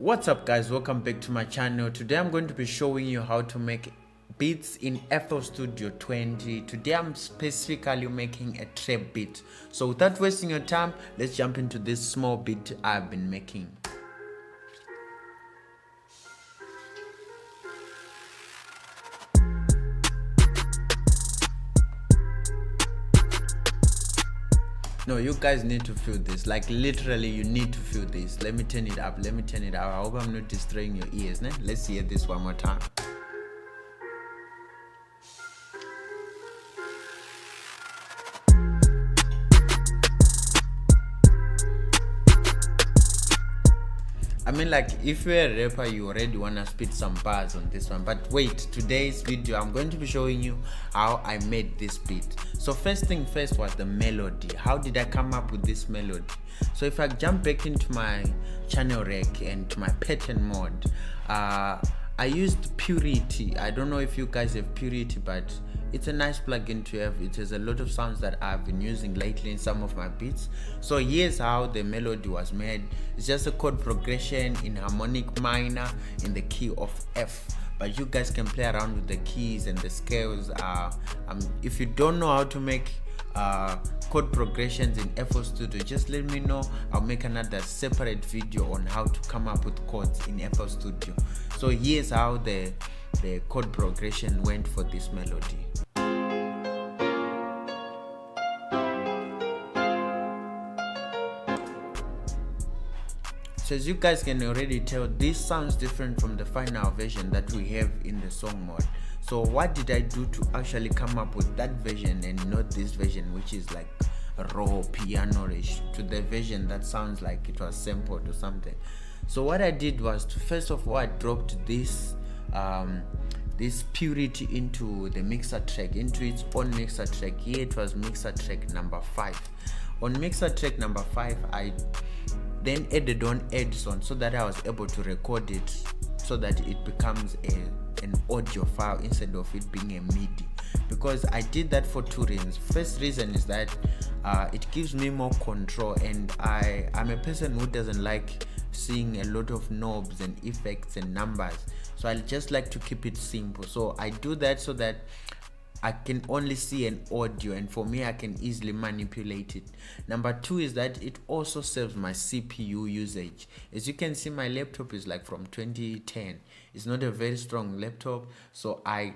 What's up guys, welcome back to my channel. Today I'm going to be showing you how to make beats in FL Studio 20. Today I'm specifically making a trap beat. So without wasting your time, let's jump into this small beat I've been making. No, you guys need to feel this. Like literally you need to feel this. Let me turn it up. I hope I'm not destroying your ears. Né? Let's hear this one more time. I mean, like, if you're a rapper, you already wanna spit some bars on this one. But wait, today's video, I'm going to be showing you how I made this beat. So first thing first was the melody. How did I come up with this melody? So if I jump back into my channel rec and to my pattern mode, I used Purity. I don't know if you guys have Purity, but it's a nice plugin to have. It has a lot of sounds that I've been using lately in some of my beats. So here's how the melody was made. It's just a chord progression in harmonic minor in the key of F. But you guys can play around with the keys and the scales. If you don't know how to make chord progressions in FL Studio, just let me know. I'll make another separate video on how to come up with chords in FL Studio. So here's how the chord progression went for this melody. So as you guys can already tell, this sounds different from the final version that we have in the song mode. So what did I do to actually come up with that version and not this version, which is like raw piano-ish, to the version that sounds like it was sampled or something? So what I did was to, first of all, I dropped this Purity into the mixer track, into its own mixer track. Here it was mixer track number 5. On mixer track number 5, I then added on Edison so that I was able to record it so that it becomes an audio file instead of it being a MIDI, because I did that for two reasons. First reason is that it gives me more control, and I'm a person who doesn't like seeing a lot of knobs and effects and numbers, so I just like to keep it simple. So I do that so that I can only see an audio, and for me I can easily manipulate it. Number two is that it also saves my CPU usage. As you can see, my laptop is like from 2010. It's not a very strong laptop, so I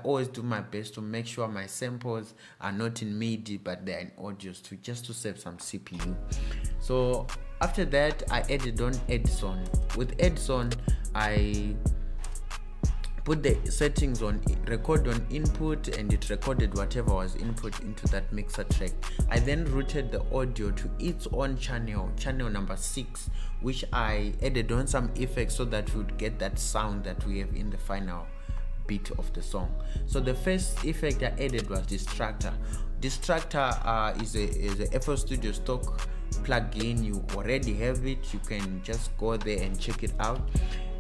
always do my best to make sure my samples are not in MIDI but they're in audios, just to save some CPU. So after that I added on Edison. With Edison, I put the settings on record on input, and it recorded whatever was input into that mixer track. I then routed the audio to its own channel number 6, which I added on some effects so that we would get that sound that we have in the final beat of the song. So the first effect I added was Distractor. Distractor is a FL Studio stock plugin. You already have it, you can just go there and check it out.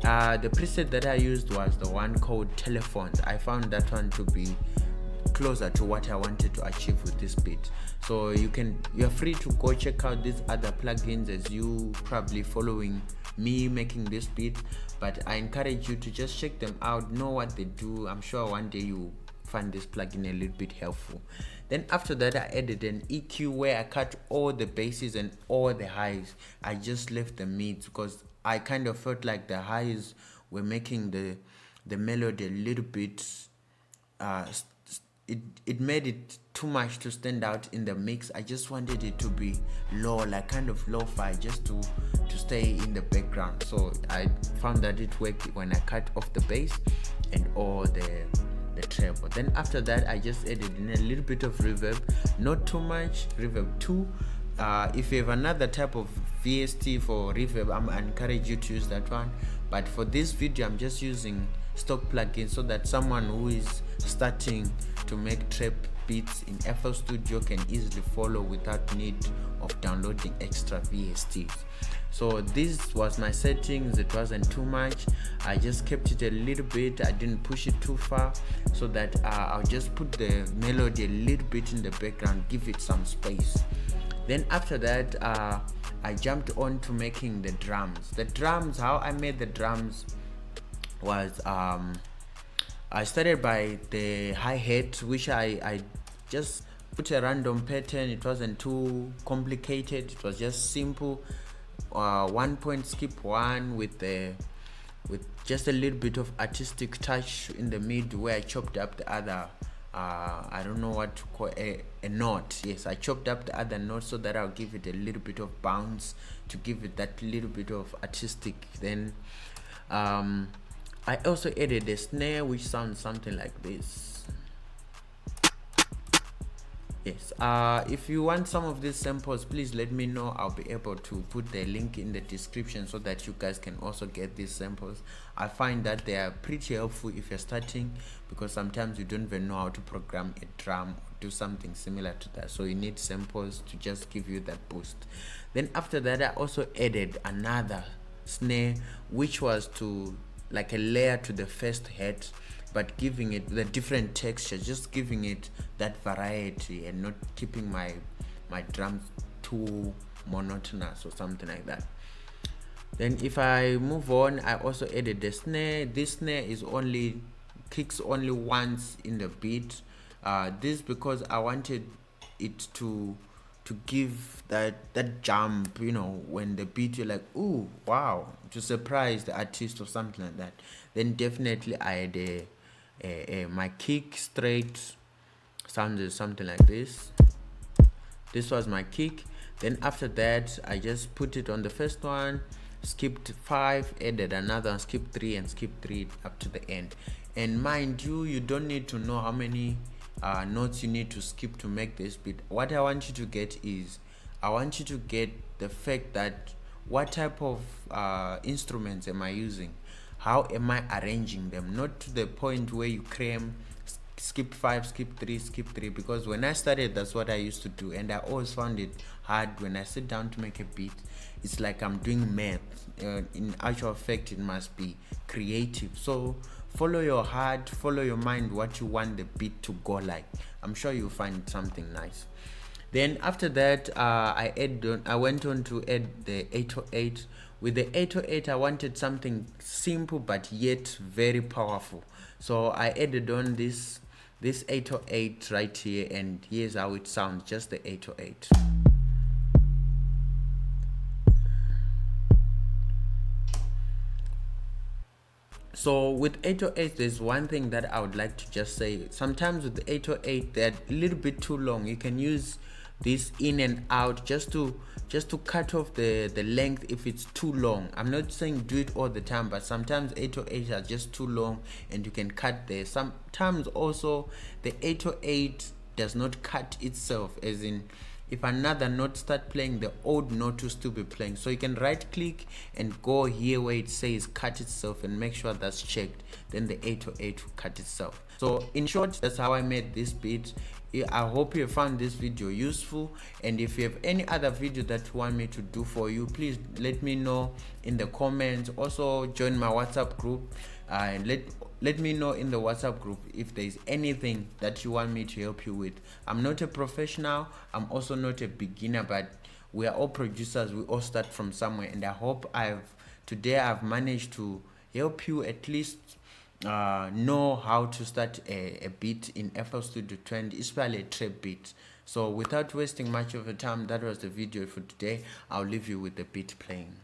The preset that I used was the one called Telephones. I found that one to be closer to what I wanted to achieve with this beat. So you're free to go check out these other plugins as you probably following me making this beat, but I encourage you to just check them out, know what they do. I'm sure one day you find this plugin a little bit helpful. Then after that, I added an EQ where I cut all the basses and all the highs. I just left the mids because I kind of felt like the highs were making the melody a little bit it made it too much to stand out in the mix. I just wanted it to be low, like kind of lo-fi, just to stay in the background. So I found that it worked when I cut off the bass and all the treble. Then after that, I just added in a little bit of reverb, not too much, reverb 2. If you have another type of VST for reverb, I encourage you to use that one, but for this video I'm just using stock plugins so that someone who is starting to make trap beats in FL Studio can easily follow without need of downloading extra VSTs. So this was my settings. It wasn't too much. I just kept it a little bit. I didn't push it too far, so that I'll just put the melody a little bit in the background, give it some space. Then after that, I jumped on to making the drums. The drums, how I made the drums was I started by the hi-hat, which I just put a random pattern. It wasn't too complicated, it was just simple. 1 point skip 1 with just a little bit of artistic touch in the mid, where I chopped up the other I don't know what to call a note. Yes, I chopped up the other note so that I'll give it a little bit of bounce, to give it that little bit of artistic. Then I also added a snare which sounds something like this. Yes, if you want some of these samples, please let me know. I'll be able to put the link in the description so that you guys can also get these samples. I find that they are pretty helpful if you're starting, because sometimes you don't even know how to program a drum or do something similar to that, so you need samples to just give you that boost. Then after that, I also added another snare, which was to like a layer to the first head, but giving it the different texture, just giving it that variety and not keeping my drums too monotonous or something like that. Then if I move on, I also added the snare. This snare is only kicks only once in the beat. This because I wanted it to give that jump, you know, when the beat you're like, ooh, wow, to surprise the artist or something like that. Then definitely I had my kick straight sounded something like this. This was my kick. Then after that, I just put it on the first one, skipped 5, added another one, skipped 3, and skipped 3 up to the end. And mind you, you don't need to know how many notes you need to skip to make this beat. What I want you to get is, I want you to get the fact that what type of instruments am I using, how am I arranging them, not to the point where you cram skip 5, skip 3, skip 3, because when I started, that's what I used to do, and I always found it hard when I sit down to make a beat. It's like I'm doing math. In actual fact, it must be creative. So follow your heart, follow your mind, what you want the beat to go like. I'm sure you'll find something nice. Then after that, I went on to add the 808. With the 808, I wanted something simple but yet very powerful. So I added on this 808 right here, and here's how it sounds, just the 808. So with 808, there's one thing that I would like to just say. Sometimes with the 808, they're a little bit too long. You can use this in and out just to cut off the length if it's too long. I'm not saying do it all the time, but sometimes 808 are just too long and you can cut there. Sometimes also the 808 does not cut itself, as in if another note start playing, the old note will still be playing. So you can right click and go here where it says cut itself and make sure that's checked, then the 808 will cut itself. So in short, that's how I made this beat. I hope you found this video useful, and if you have any other video that you want me to do for you, please let me know in the comments. Also join my WhatsApp group, and let me know in the WhatsApp group if there's anything that you want me to help you with. I'm not a professional, I'm also not a beginner, but we are all producers, we all start from somewhere, and I hope today I've managed to help you at least know how to start a beat in FL Studio 20, especially a trap beat. So without wasting much of your time, that was the video for today. I'll leave you with the beat playing.